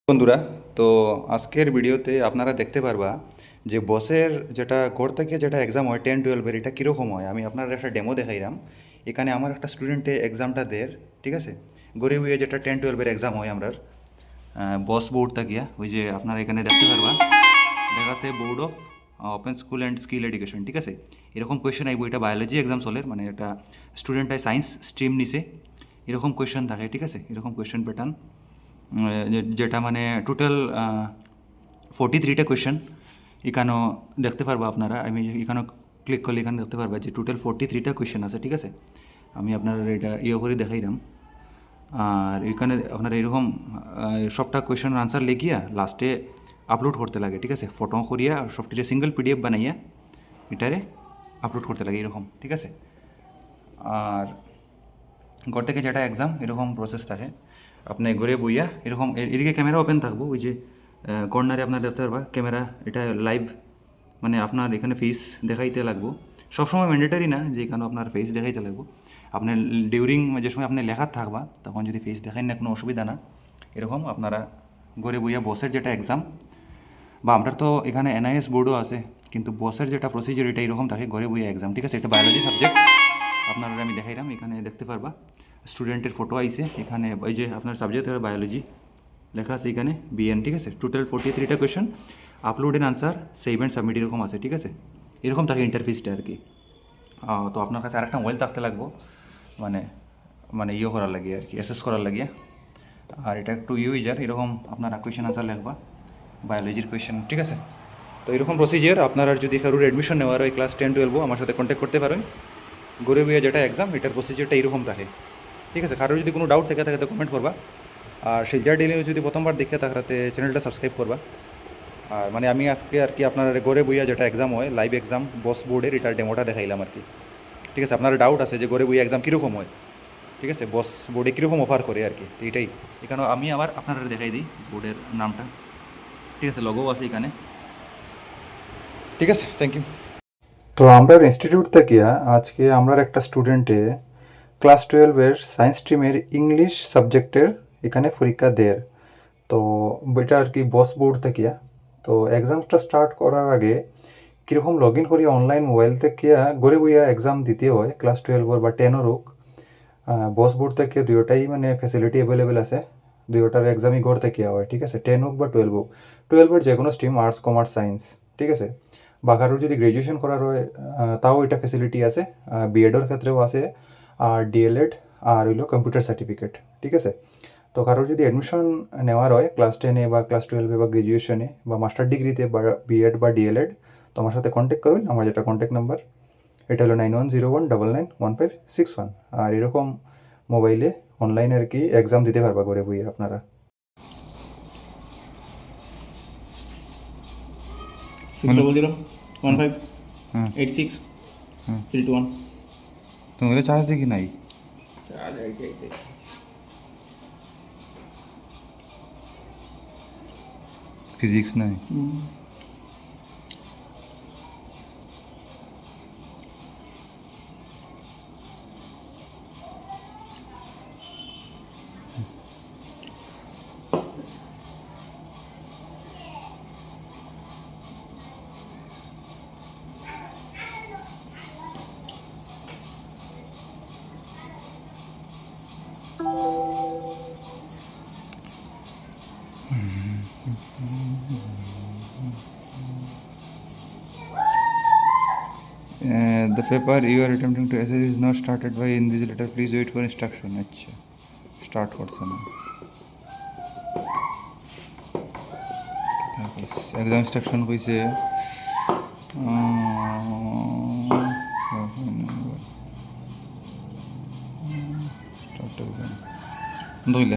বন্ধুরা, তো আজকের ভিডিওতে আপনারা দেখতে পারবা যে বসের যেটা ঘর থেকে যেটা এক্সাম হয় 10-12-এর এটা কীরকম হয়। আমি আপনার একটা ডেমো দেখাইলাম। এখানে আমার একটা স্টুডেন্টে এক্সামটা দের, ঠিক আছে, গড়ে উইয়ে যেটা 10-12-এর এক্সাম হয় আমরা বস বোর্ডটা গিয়া ওই যে আপনারা এখানে দেখতে পারবা দেখা আছে board of open school and skill education, ঠিক আছে। এরকম কোয়েশ্চেন আইব, এটা বায়োলজি এক্সাম চলের, মানে এটা স্টুডেন্টটাই সায়েন্স স্ট্রিম নিছে, এরকম কোয়েশ্চেন থাকে, ঠিক আছে। এরকম কোয়েশ্চেন প্যাটার্ন যেটা মানে টোটাল 43টা কোয়েশ্চেন এখানেও দেখতে পারবো আপনারা। আমি এখানেও ক্লিক করলে এখানে দেখতে পারবা যে টোটাল 43টা কোয়েশ্চেন আছে, ঠিক আছে। আমি আপনার এটা করে দেখাইলাম। আর এখানে আপনারা এরকম সবটা কোয়েশ্চেনের আনসার লিখিয়া লাস্টে আপলোড করতে লাগে, ঠিক আছে। ফটো করিয়া সবটিতে সিঙ্গেল পিডিএফ বানাইয়া এটারে আপলোড করতে লাগে এরকম, ঠিক আছে। আর ঘর থেকে যেটা এক্সাম এরকম প্রসেস থাকে, আপনি ঘুরে বইয়া এরকম এদিকে ক্যামেরা ওপেন থাকবো, ওই যে কর্নারে আপনার দেখতে পারবা ক্যামেরা, এটা লাইভ, মানে আপনার এখানে ফেস দেখাইতে লাগবো। সবসময় ম্যান্ডেটারি না যে এখানে আপনার ফেস দেখাইতে লাগবো। আপনার ডিউরিং যে সময় আপনি লেখা থাকবা তখন যদি ফেস দেখাই না কোনো অসুবিধা না। এরকম আপনারা ঘরে বইয়া বসের যেটা এক্সাম, বা আমরা তো এখানে এনআইএস বোর্ডও আছে, কিন্তু বসের যেটা প্রসিজিওর এটা এরকম থাকে, ঘরে বইয়া এক্সাম, ঠিক আছে। এটা বায়োলজি সাবজেক্ট আপনারা আমি দেখাইলাম, এখানে দেখতে পারবা স্টুডেন্টের ফটো আইছে এখানে, ওই যে আপনার সাবজেক্ট বায়োলজি লেখা আছে এখানে বিএন, ঠিক আছে। টোটাল 43টা question, upload and answer, save and submit এরকম আছে, ঠিক আছে। এরকম থাকে ইন্টারফেসটা আর কি। তো আপনার কাছে আরেকটা মোবাইল থাকতে লাগবো, মানে মানে করার লাগিয়ে আর কি, অ্যাসেস করার লাগিয়ে। আর এটা একটু ইউজার এরকম আপনারা কোয়েশ্চেন আনসার লিখবা বায়োলজির কোয়েশ্চেন, ঠিক আছে। তো এরকম প্রসিজিয়ার আপনারা যদি কারোর অ্যাডমিশন নেওয়ার হয় ক্লাস 10-12 আমার সাথে কন্ট্যাক্ট করতে পারেন। গড়ে বইয়া যেটা এক্সাম এটার প্রসিজিয়ারটা এরকম থাকে, ঠিক আছে। কারোর যদি কোনো ডাউট থাকে তো কমেন্ট করবা। আর শিলচর ডেইলি নিউজ যদি প্রথমবার দেখে তাহলে চ্যানেলটা সাবস্ক্রাইব করবা। আর মানে আমি আজকে আর কি আপনার গড়ে বইয়া যেটা এক্সাম হয় লাইভ এক্সাম বস বোর্ডের এটার ডেমোটা দেখাইলাম আর কি, ঠিক আছে। আপনার ডাউট আছে যে গড়ে বইয়া এক্সাম কীরকম হয়, ঠিক আছে, বস বোর্ডে কীরকম অফার করে আর কি, তো এটাই। এখানে আমি আবার আপনারা দেখাই দিই বোর্ডের নামটা, ঠিক আছে, লগোও আছে এখানে, ঠিক আছে। Thank you. তো আমরা ইনস্টিটিউট থেকে আজকে আমরা একটা স্টুডেন্টে ক্লাস 12-এর সায়েন্স স্ট্রিমের ইংলিশ সাবজেক্টের এখানে পরীক্ষা দেয়। তো এটা আর কি বস বোর্ড থেকে। তো এক্সামটা স্টার্ট করার আগে কীরকম লগ ইন করিয়া অনলাইন মোবাইল থেকে ঘরে বইয়া এক্সাম দিতে হয়, ক্লাস 12 বা 10 হোক। বস বোর্ড থেকে দুইটাই মানে ফ্যাসিলিটি অ্যাভেলেবেল আছে, দুইটার এক্সামই ঘর থেকে হয়, ঠিক আছে। 10 হোক বা 12 হোক, 12-এর যে কোনো স্ট্রিম, আর্টস কমার্স সায়েন্স, ঠিক আছে। বা কারোর যদি গ্র্যাজুয়েশন করার হয় তাও এটা ফ্যাসিলিটি আছে, বিএডের ক্ষেত্রেও আছে, আর ডিএলএড, আর হইলো কম্পিউটার সার্টিফিকেট, ঠিক আছে। তো কারোর যদি অ্যাডমিশন নেওয়ার হয় ক্লাস 10-এ বা ক্লাস 12-এ বা গ্র্যাজুয়েশনে বা মাস্টার ডিগ্রিতে বা বিএড বা ডিএলএড, তো আমার সাথে কন্ট্যাক্ট করুন। আমার যেটা কন্ট্যাক্ট নাম্বার এটা হলো 9101991561। আর এরকম মোবাইলে অনলাইনে আর কি এক্সাম দিতে পারবা ঘরে বইয়ে আপনারা। 6001586 321 তোমাদের চার্জ দেখি নাই, ফিজিক্স নাই। The paper you are attempting to assess is not started by invigilator. Please wait for instruction. अच्छा स्टार्ट করছে না। এক্সাম ইনস্ট্রাকশন কইছে স্টার্ট এক্সাম ধইলে